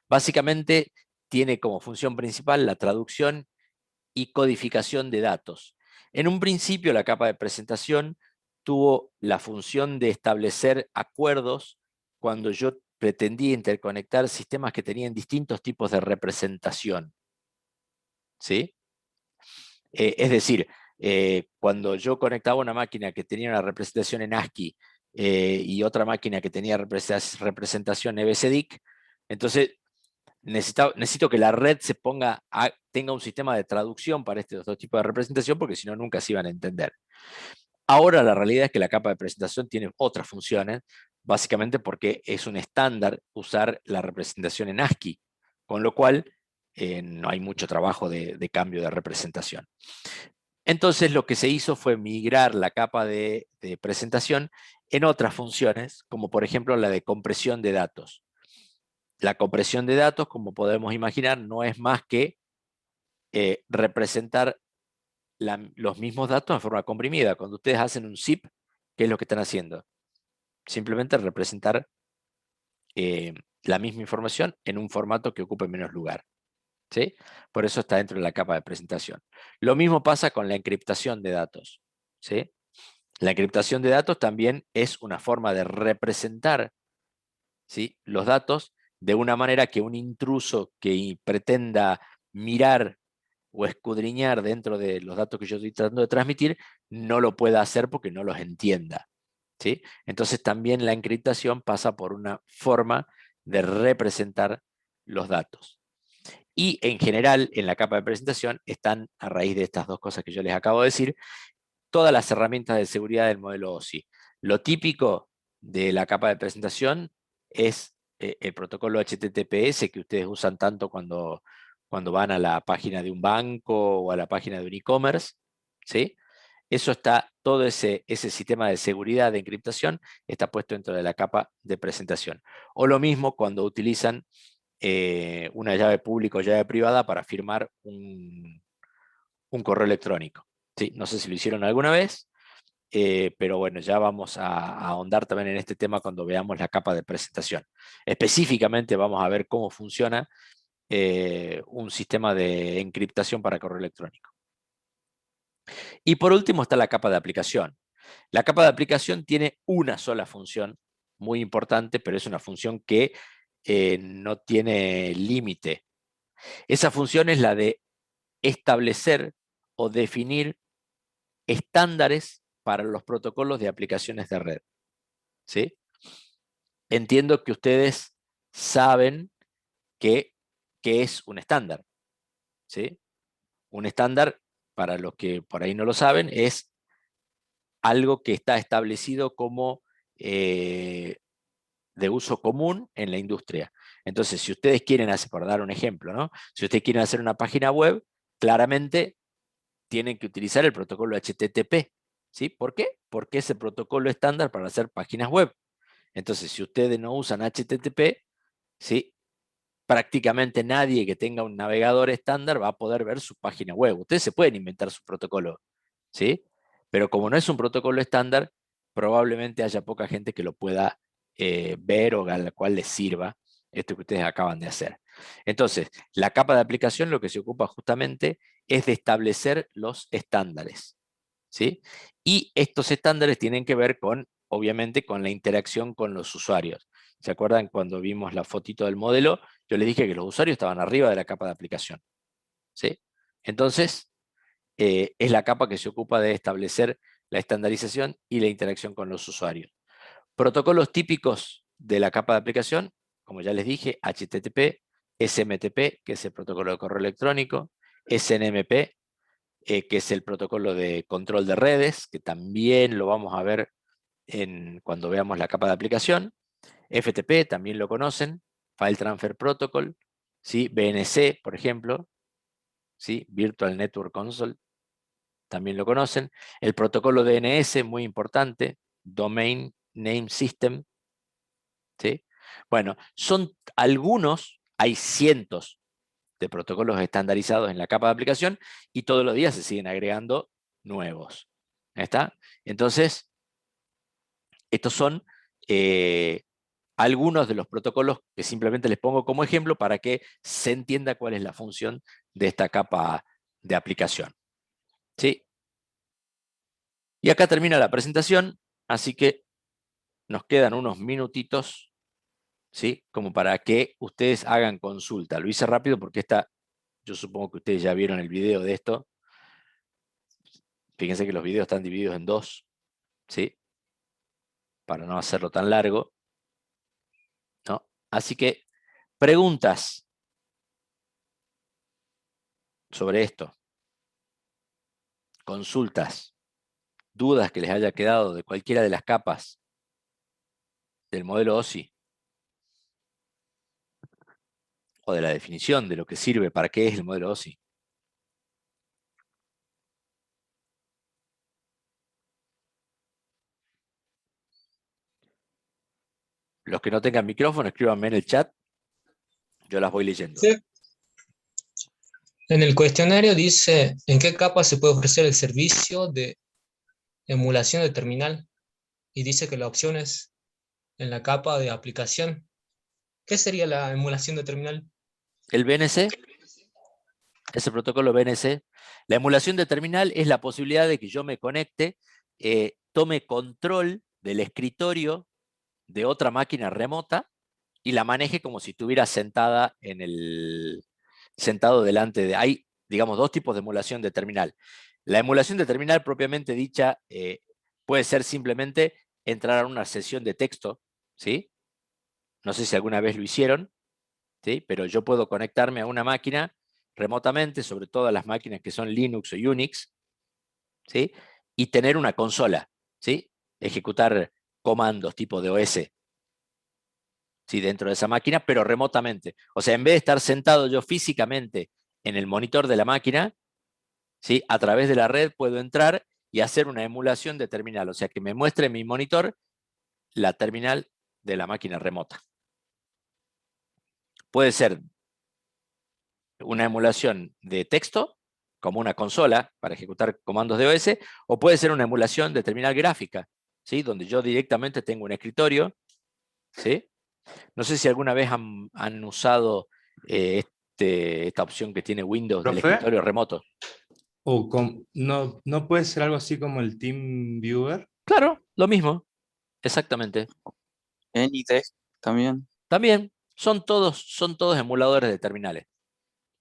Básicamente tiene como función principal la traducción y codificación de datos. En un principio la capa de presentación tuvo la función de establecer acuerdos cuando yo pretendía interconectar sistemas que tenían distintos tipos de representación, ¿sí? Es decir, cuando yo conectaba una máquina que tenía una representación en ASCII y otra máquina que tenía representación EBCDIC, entonces necesito que la red tenga un sistema de traducción para estos dos tipos de representación, porque si no, nunca se iban a entender. Ahora la realidad es que la capa de presentación tiene otras funciones, básicamente porque es un estándar usar la representación en ASCII, con lo cual no hay mucho trabajo de cambio de representación. Entonces lo que se hizo fue migrar la capa de presentación en otras funciones, como por ejemplo la de compresión de datos. La compresión de datos, como podemos imaginar, no es más que representar los mismos datos en forma comprimida. Cuando ustedes hacen un zip, ¿qué es lo que están haciendo? Simplemente representar la misma información en un formato que ocupe menos lugar, ¿sí? Por eso está dentro de la capa de presentación. Lo mismo pasa con la encriptación de datos, ¿sí? La encriptación de datos también es una forma de representar, ¿sí?, los datos de una manera que un intruso que pretenda mirar o escudriñar dentro de los datos que yo estoy tratando de transmitir no lo pueda hacer porque no los entienda, ¿sí? Entonces también la encriptación pasa por una forma de representar los datos. Y en general, en la capa de presentación están, a raíz de estas dos cosas que yo les acabo de decir, todas las herramientas de seguridad del modelo OSI. Lo típico de la capa de presentación es el protocolo HTTPS que ustedes usan tanto cuando van a la página de un banco o a la página de un e-commerce, ¿sí? Eso está, todo ese sistema de seguridad de encriptación está puesto dentro de la capa de presentación. O lo mismo cuando utilizan una llave pública o llave privada para firmar un correo electrónico. ¿Sí? No sé si lo hicieron alguna vez, pero bueno, ya vamos a ahondar también en este tema cuando veamos la capa de presentación. Específicamente vamos a ver cómo funciona un sistema de encriptación para correo electrónico. Y por último está la capa de aplicación. La capa de aplicación tiene una sola función, muy importante, pero es una función que no tiene límite. Esa función es la de establecer o definir estándares para los protocolos de aplicaciones de red. ¿Sí? Entiendo que ustedes saben qué es un estándar. ¿Sí? Un estándar, para los que por ahí no lo saben, es algo que está establecido como de uso común en la industria. Entonces, si ustedes quieren hacer, por dar un ejemplo, ¿no? Si ustedes quieren hacer una página web, claramente tienen que utilizar el protocolo HTTP. ¿Sí? ¿Por qué? Porque es el protocolo estándar para hacer páginas web. Entonces, si ustedes no usan HTTP, ¿sí? Prácticamente nadie que tenga un navegador estándar va a poder ver su página web. Ustedes se pueden inventar su protocolo, ¿sí? Pero como no es un protocolo estándar, probablemente haya poca gente que lo pueda ver o a la cual les sirva esto que ustedes acaban de hacer. Entonces, la capa de aplicación lo que se ocupa justamente es de establecer los estándares, ¿sí? Y estos estándares tienen que ver con, obviamente, con la interacción con los usuarios. ¿Se acuerdan cuando vimos la fotito del modelo? Yo les dije que los usuarios estaban arriba de la capa de aplicación, ¿sí? Entonces, es la capa que se ocupa de establecer la estandarización y la interacción con los usuarios. Protocolos típicos de la capa de aplicación, como ya les dije, HTTP, SMTP, que es el protocolo de correo electrónico, SNMP, que es el protocolo de control de redes, que también lo vamos a ver cuando veamos la capa de aplicación. FTP, también lo conocen, File Transfer Protocol, ¿sí? BNC, por ejemplo, ¿sí? Virtual Network Console, también lo conocen. El protocolo DNS, muy importante, Domain Name System, ¿sí? Bueno, son algunos, hay cientos de protocolos estandarizados en la capa de aplicación y todos los días se siguen agregando nuevos. ¿Está? Entonces, estos son algunos de los protocolos que simplemente les pongo como ejemplo para que se entienda cuál es la función de esta capa de aplicación. ¿Sí? Y acá termina la presentación, así que nos quedan unos minutitos, ¿sí? Como para que ustedes hagan consulta. Lo hice rápido porque yo supongo que ustedes ya vieron el video de esto. Fíjense que los videos están divididos en dos, ¿sí? Para no hacerlo tan largo, ¿no? Así que, preguntas sobre esto, consultas, dudas que les haya quedado de cualquiera de las capas del modelo OSI o de la definición de lo que sirve, para qué es el modelo OSI. Los que no tengan micrófono, escríbanme en el chat, yo las voy leyendo. Sí. En el cuestionario dice en qué capa se puede ofrecer el servicio de emulación de terminal y dice que la opción es en la capa de aplicación. ¿Qué sería la emulación de terminal? El BNC, ese protocolo BNC, la emulación de terminal es la posibilidad de que yo me conecte, tome control del escritorio de otra máquina remota y la maneje como si estuviera sentada sentado delante de... Hay, digamos, dos tipos de emulación de terminal. La emulación de terminal propiamente dicha puede ser simplemente entrar a una sesión de texto, ¿sí? No sé si alguna vez lo hicieron, ¿sí? Pero yo puedo conectarme a una máquina remotamente, sobre todo a las máquinas que son Linux o Unix, ¿sí? Y tener una consola, ¿sí? Ejecutar comandos tipo DOS, ¿sí? Dentro de esa máquina, pero remotamente. O sea, en vez de estar sentado yo físicamente en el monitor de la máquina, ¿sí? A través de la red puedo entrar y hacer una emulación de terminal. O sea, que me muestre en mi monitor la terminal de la máquina remota. Puede ser una emulación de texto, como una consola para ejecutar comandos de OS, o puede ser una emulación de terminal gráfica, ¿sí? Donde yo directamente tengo un escritorio, ¿sí? No sé si alguna vez han usado esta opción que tiene Windows del ¿Profe? escritorio remoto. No puede ser algo así como el Team Viewer. Claro, lo mismo, exactamente. AnyDesk también. También son todos emuladores de terminales,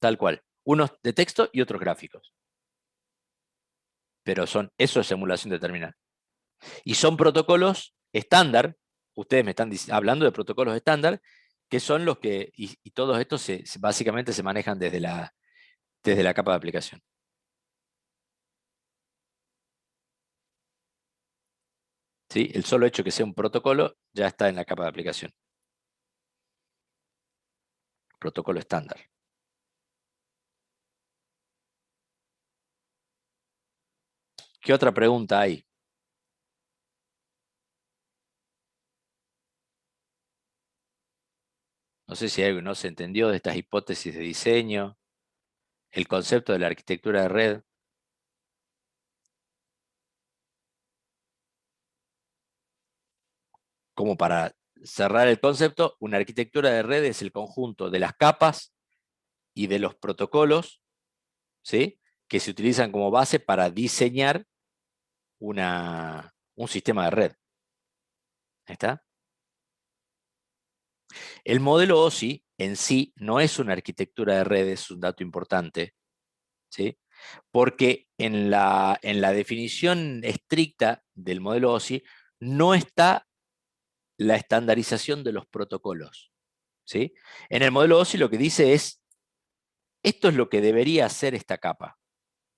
tal cual. Unos de texto y otros gráficos. Pero eso es emulación de terminal. Y son protocolos estándar, ustedes me están hablando de protocolos estándar, que son los que, y todos estos básicamente se manejan desde la capa de aplicación. ¿Sí? El solo hecho que sea un protocolo ya está en la capa de aplicación. Protocolo estándar. ¿Qué otra pregunta hay? No sé si algo no se entendió de estas hipótesis de diseño, el concepto de la arquitectura de red. Como para cerrar el concepto, una arquitectura de red es el conjunto de las capas y de los protocolos, ¿sí?, que se utilizan como base para diseñar un sistema de red. ¿Está? El modelo OSI en sí no es una arquitectura de red, es un dato importante, ¿sí?, porque en la definición estricta del modelo OSI no está la estandarización de los protocolos, ¿sí? En el modelo OSI lo que dice es, esto es lo que debería hacer esta capa,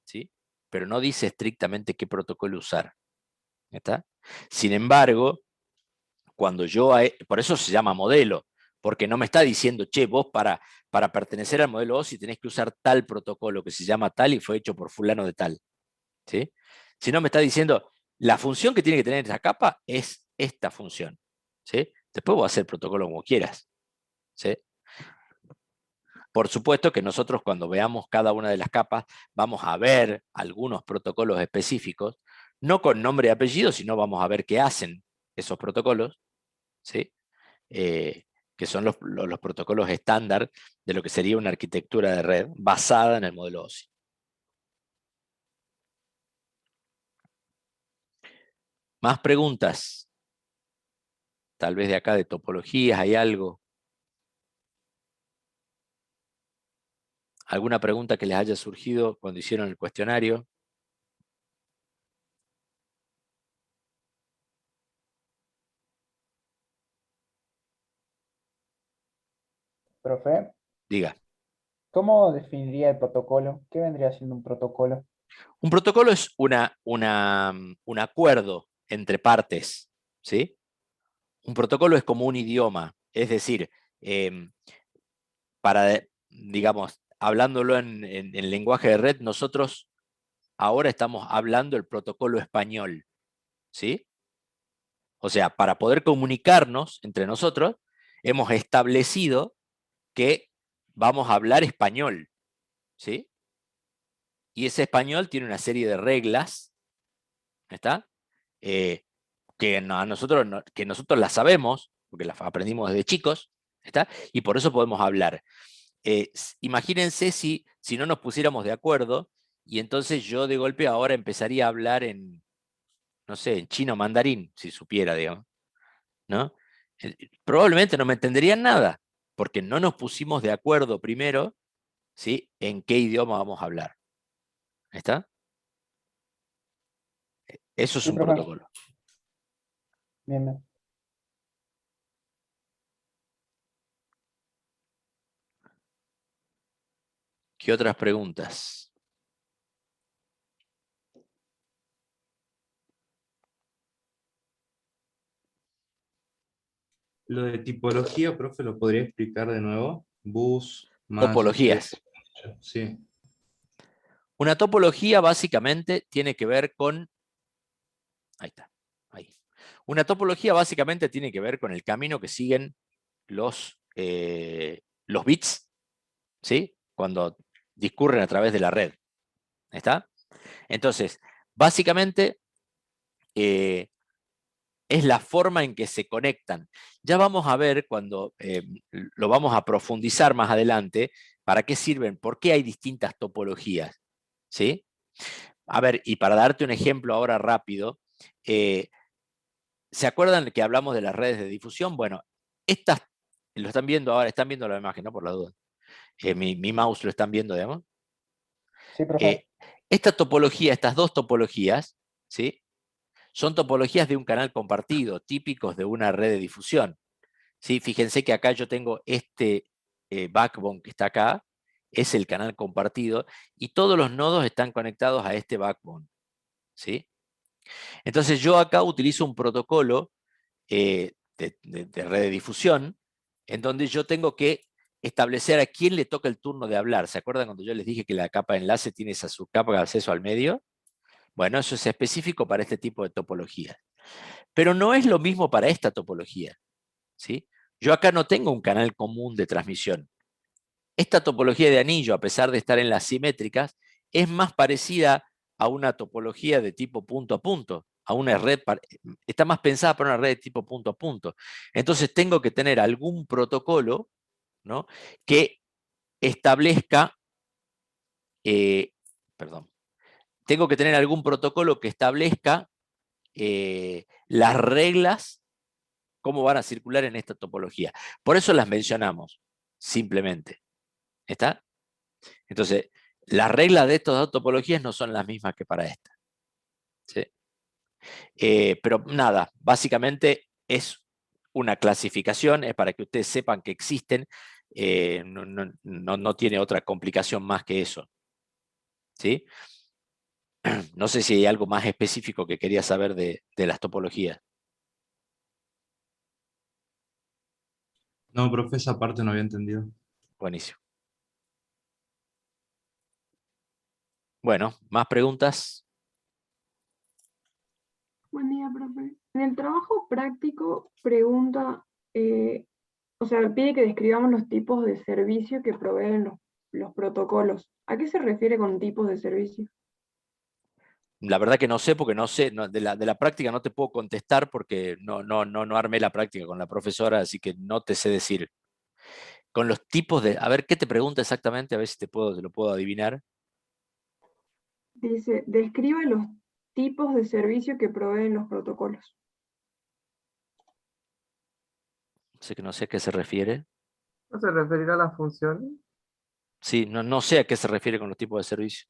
¿sí?, pero no dice estrictamente qué protocolo usar. ¿Está? Sin embargo, cuando por eso se llama modelo, porque no me está diciendo, che, vos para pertenecer al modelo OSI tenés que usar tal protocolo que se llama tal y fue hecho por fulano de tal, ¿sí? Sino me está diciendo, la función que tiene que tener esa capa es esta función, ¿sí? Después vos hacer el protocolo como quieras, ¿sí? Por supuesto que nosotros cuando veamos cada una de las capas vamos a ver algunos protocolos específicos, no con nombre y apellido, sino vamos a ver qué hacen esos protocolos, ¿sí? Que son los protocolos estándar de lo que sería una arquitectura de red basada en el modelo OSI. ¿Más preguntas? Tal vez de acá de topologías hay algo. ¿Alguna pregunta que les haya surgido cuando hicieron el cuestionario? Profe, Diga. ¿cómo definiría el protocolo? ¿Qué vendría siendo un protocolo? Un protocolo es un acuerdo entre partes, ¿sí? Un protocolo es como un idioma, es decir, digamos, hablándolo en lenguaje de red, nosotros ahora estamos hablando el protocolo español, ¿sí? O sea, para poder comunicarnos entre nosotros, hemos establecido que vamos a hablar español, ¿sí? Y ese español tiene una serie de reglas, ¿está? Que nosotros las sabemos, porque las aprendimos desde chicos, ¿está? Y por eso podemos hablar. Imagínense si no nos pusiéramos de acuerdo y entonces yo de golpe ahora empezaría a hablar en, no sé, en chino mandarín, si supiera, digamos, ¿no? Probablemente no me entenderían nada, porque no nos pusimos de acuerdo primero, ¿sí?, en qué idioma vamos a hablar. ¿Está? Eso es Sí, un profe. protocolo. Bien, bien. ¿Qué otras preguntas? Lo de tipología, profe, ¿lo podría explicar de nuevo? Bus, más, Topologías. sí. Una topología básicamente tiene que ver con... Ahí está. Ahí. Una topología básicamente tiene que ver con el camino que siguen los bits, ¿sí?, cuando discurren a través de la red. ¿Está? Entonces, básicamente es la forma en que se conectan. Ya vamos a ver cuando lo vamos a profundizar más adelante, para qué sirven, por qué hay distintas topologías, ¿sí? A ver, y para darte un ejemplo ahora rápido, ¿se acuerdan que hablamos de las redes de difusión? Bueno, estas, lo están viendo ahora, están viendo la imagen, ¿no? Por la duda. Mi mouse lo están viendo, digamos. Sí, profe. Esta topología, estas dos topologías, ¿sí?, son topologías de un canal compartido, típicos de una red de difusión. ¿Sí? Fíjense que acá yo tengo este backbone que está acá, es el canal compartido, y todos los nodos están conectados a este backbone. ¿Sí? Entonces yo acá utilizo un protocolo de red de difusión, en donde yo tengo que establecer a quién le toca el turno de hablar. ¿Se acuerdan cuando yo les dije que la capa de enlace tiene esa subcapa de acceso al medio? Bueno, eso es específico para este tipo de topología. Pero no es lo mismo para esta topología. ¿Sí? Yo acá no tengo un canal común de transmisión. Esta topología de anillo, a pesar de estar en las simétricas, es más parecida a una topología de tipo punto a punto, a una red, está más pensada para una red de tipo punto a punto. Entonces tengo que tener algún protocolo, ¿no?, que establezca, tengo que tener algún protocolo que establezca las reglas, cómo van a circular en esta topología. Por eso las mencionamos, simplemente. ¿Está? Entonces, las reglas de estas dos topologías no son las mismas que para esta. ¿Sí? Pero nada, básicamente es una clasificación, es para que ustedes sepan que existen, no tiene otra complicación más que eso. ¿Sí? No sé si hay algo más específico que quería saber de las topologías. No, profe, esa parte no había entendido. Buenísimo. Bueno, ¿más preguntas? Buen día, profe. En el trabajo práctico pregunta, o sea, pide que describamos los tipos de servicio que proveen los protocolos. ¿A qué se refiere con tipos de servicio? La verdad que no sé, porque no sé, de la práctica no te puedo contestar porque no armé la práctica con la profesora, así que no te sé decir. Con los tipos de, a ver, ¿qué te pregunta exactamente? A ver si te lo puedo adivinar. Dice, describe los tipos de servicio que proveen los protocolos. Sé que no sé a qué se refiere. ¿No se referirá a las funciones? Sí, no sé a qué se refiere con los tipos de servicio.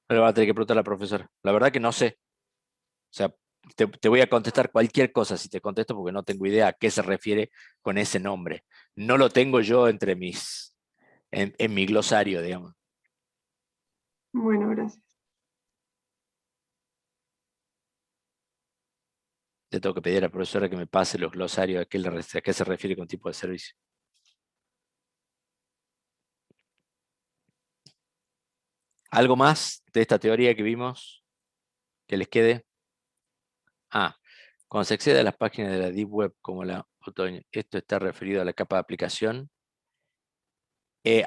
Le va a tener que preguntar a la profesora. La verdad que no sé. O sea, te voy a contestar cualquier cosa si te contesto porque no tengo idea a qué se refiere con ese nombre. No lo tengo yo entre en mi glosario, digamos. Bueno, gracias. Le tengo que pedir a la profesora que me pase los glosarios a qué se refiere con tipo de servicio. ¿Algo más de esta teoría que vimos que les quede? Cuando se accede a las páginas de la Deep Web como la otoño, esto está referido a la capa de aplicación.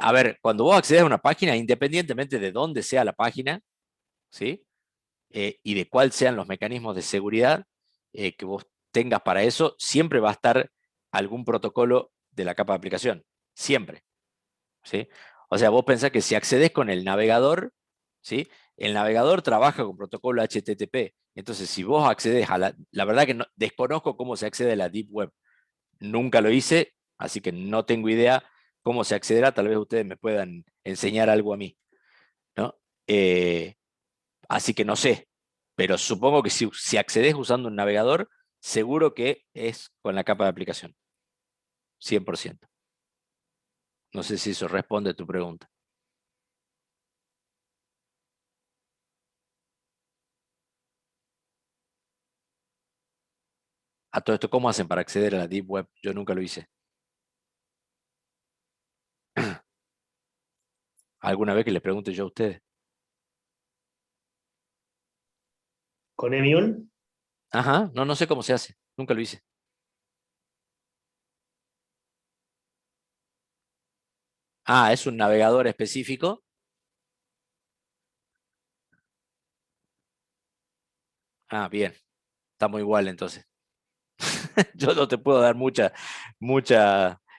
A ver, cuando vos accedes a una página, independientemente de dónde sea la página, ¿sí? Y de cuáles sean los mecanismos de seguridad que vos tengas para eso, siempre va a estar algún protocolo de la capa de aplicación. Siempre. ¿Sí? O sea, vos pensás que si accedes con el navegador, ¿sí?, el navegador trabaja con protocolo HTTP. Entonces, si vos accedes a la verdad que desconozco cómo se accede a la Deep Web. Nunca lo hice, así que no tengo idea cómo se accederá. Tal vez ustedes me puedan enseñar algo a mí, ¿no? Así que no sé, pero supongo que si accedes usando un navegador, seguro que es con la capa de aplicación. 100%. No sé si eso responde a tu pregunta. A todo esto, ¿cómo hacen para acceder a la Deep Web? Yo nunca lo hice. ¿Alguna vez que les pregunte yo a ustedes? ¿Con Emule? Ajá, no sé cómo se hace. Nunca lo hice. Es un navegador específico. Bien. Estamos igual entonces. Yo no te puedo dar mucha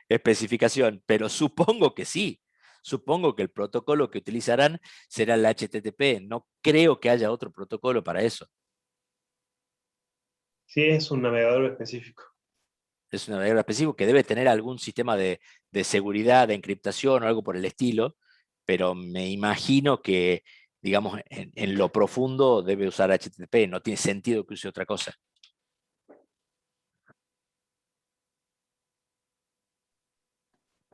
especificación, pero supongo que sí. Supongo que el protocolo que utilizarán será el HTTP. No creo que haya otro protocolo para eso. Sí, es un navegador específico. Es un navegador específico que debe tener algún sistema de seguridad, de encriptación o algo por el estilo, pero me imagino que, digamos, en lo profundo debe usar HTTP, no tiene sentido que use otra cosa.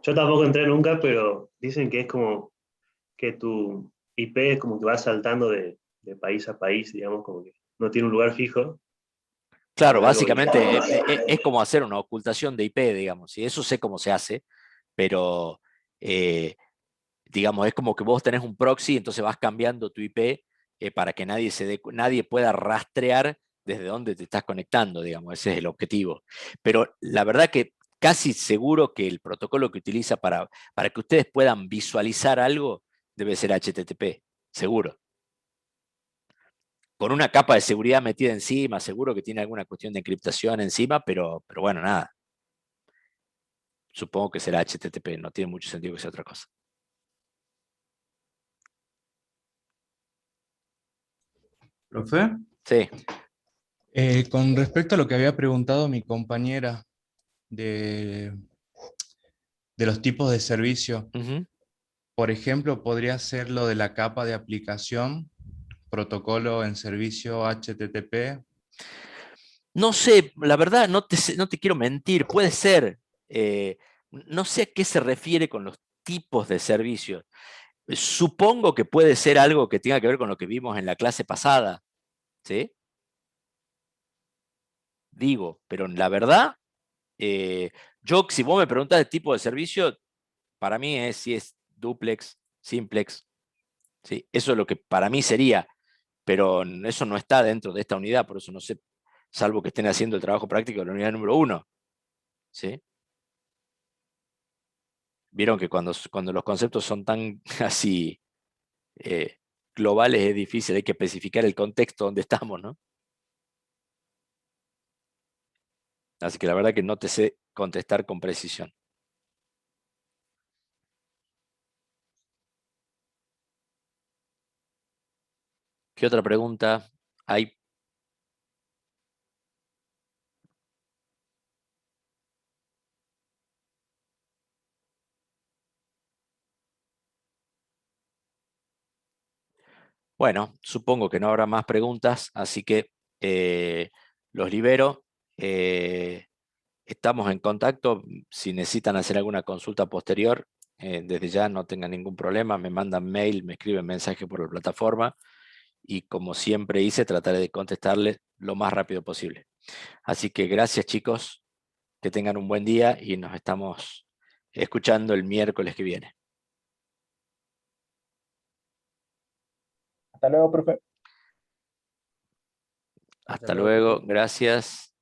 Yo tampoco entré nunca, pero dicen que es como que tu IP es como que va saltando de país a país, digamos, como que no tiene un lugar fijo. Claro, Por algo básicamente hice- es como hacer una ocultación de IP, digamos, y eso sé cómo se hace, pero digamos, es como que vos tenés un proxy, entonces vas cambiando tu IP para que nadie pueda rastrear desde dónde te estás conectando, digamos, ese es el objetivo. Pero la verdad que casi seguro que el protocolo que utiliza para que ustedes puedan visualizar algo debe ser HTTP, seguro. Con una capa de seguridad metida encima, seguro que tiene alguna cuestión de encriptación encima, pero bueno, nada. Supongo que será HTTP, no tiene mucho sentido que sea otra cosa. ¿Profe? Sí. Con respecto a lo que había preguntado mi compañera de, de los tipos de servicio, Ujú. por ejemplo, podría ser lo de la capa de aplicación, protocolo en servicio HTTP. No sé, la verdad, no te quiero mentir, puede ser. No sé a qué se refiere con los tipos de servicios. Supongo que puede ser algo que tenga que ver con lo que vimos en la clase pasada, ¿sí? Digo, pero la verdad, si vos me preguntás de tipo de servicio, para mí es si es duplex, simplex, ¿sí? Eso es lo que para mí sería, pero eso no está dentro de esta unidad, por eso no sé, salvo que estén haciendo el trabajo práctico de la unidad número 1, ¿sí? Vieron que cuando los conceptos son tan así globales es difícil, hay que especificar el contexto donde estamos, ¿no? Así que la verdad que no te sé contestar con precisión. ¿Qué otra pregunta hay? Bueno, supongo que no habrá más preguntas, así que los libero. Estamos en contacto. Si necesitan hacer alguna consulta posterior, desde ya no tengan ningún problema. Me mandan mail, me escriben mensaje por la plataforma y como siempre hice, trataré de contestarles lo más rápido posible. Así que gracias, chicos. Que tengan un buen día y nos estamos escuchando el miércoles que viene. Hasta luego, profe. Hasta luego. Gracias.